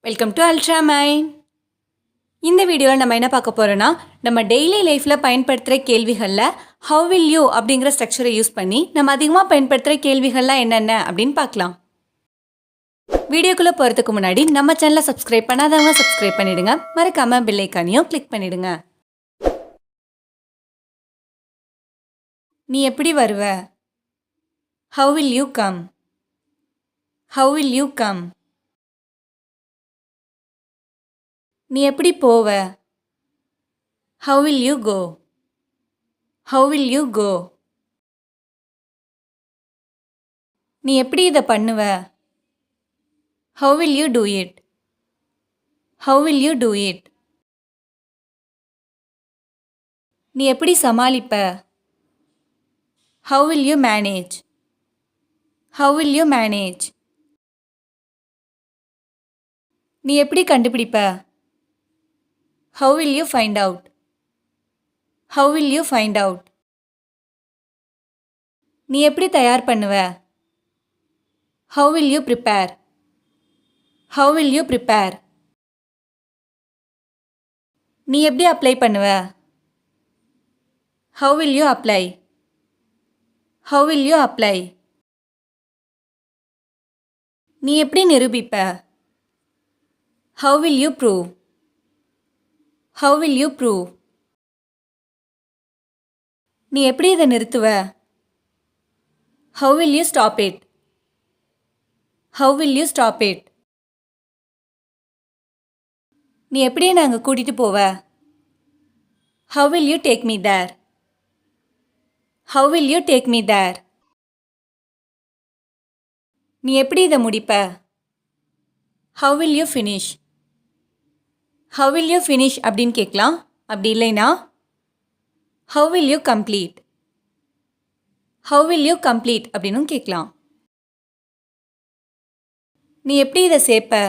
Welcome to ultra mind. இந்த வீடியோவில் நம்ம என்ன பார்க்க போகிறோன்னா, நம்ம டெய்லி லைஃப்பில் பயன்படுத்துகிற கேள்விகளில் ஹவ் வில் யூ அப்படிங்கிற ஸ்ட்ரக்சரை யூஸ் பண்ணி நம்ம அதிகமாக பயன்படுத்துகிற கேள்விகள்லாம் என்னென்ன அப்படின்னு பார்க்கலாம். வீடியோக்குள்ளே போகிறதுக்கு முன்னாடி நம்ம சேனலை சப்ஸ்கிரைப் பண்ணாதவங்க சப்ஸ்கிரைப் பண்ணிவிடுங்க. மறக்காமல் பெல் ஐக்கானையும் கிளிக் பண்ணிவிடுங்க. நீ எப்படி வருவ? How will you come? How will you come? நீ எப்படி போவ? How will you go? How will you go? நீ எப்படி இதை பண்ணுவ? How will you do it? How will you do it? நீ எப்படி சமாளிப்ப? How will you manage? How will you manage? நீ எப்படி கண்டுபிடிப்ப? How will you find out? How will you find out? நீ எப்படி தயார் பண்ணுவ? How will you prepare? How will you prepare? நீ எப்படி அப்ளை பண்ணுவ? How will you apply? How will you apply? நீ எப்படி நிரூபிப்ப? How will you prove? How will you prove? நீ எப்படி இதை நிறுத்துவ? How will you stop it? How will you stop it? நீ எப்படி என்னை அங்கே கூட்டிகிட்டு போவ? How will you take me there? How will you take me there? நீ எப்படி இதை முடிப்ப? How will you finish? How will you finish அப்படின்னு கேட்கலாம். அப்படி இல்லைனா How will you complete? How will you complete அப்படின்னும் கேட்கலாம். நீ எப்படி இதை சேர்ப்ப?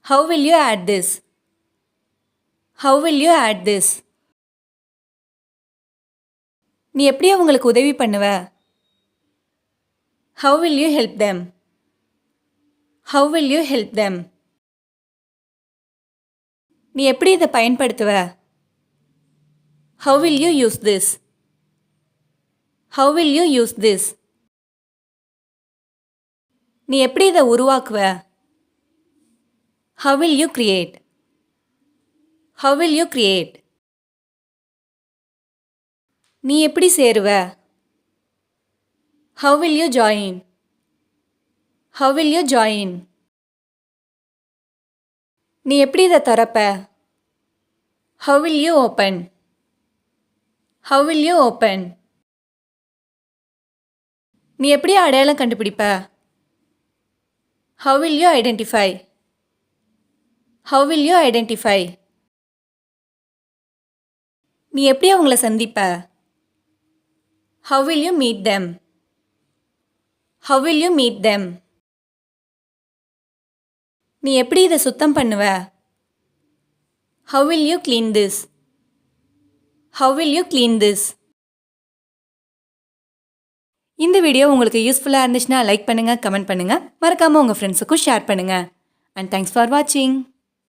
How will you add this? How will you add this? நீ எப்படி அவங்களுக்கு உதவி பண்ணுவ? How will you help them? How will you help them? நீ எப்படி இதை பயன்படுத்துவ? How will you use this? How will you use this? நீ எப்படி இதை உருவாக்குவ? How will you create? How will you create? நீ எப்படி சேருவ? How will you join? How will you join? நீ எப்படி இதை திறப்ப? How will you open? How will you open? நீ எப்படி அடையாளம் கண்டுபிடிப்ப? How will you identify? How will you identify? நீ எப்படி அவங்கள சந்திப்ப? How will you meet them? How will you meet them? நீ எப்படி இதை சுத்தம் பண்ணுவ? How will you clean this? How will you clean this? இந்த வீடியோ உங்களுக்கு யூஸ்ஃபுல்லாக இருந்துச்சுன்னா லைக் பண்ணுங்கள், கமெண்ட் பண்ணுங்கள், மறக்காமல் உங்கள் ஃப்ரெண்ட்ஸுக்கும் ஷேர் பண்ணுங்கள். அண்ட் தேங்க்ஸ் ஃபார் வாட்சிங்.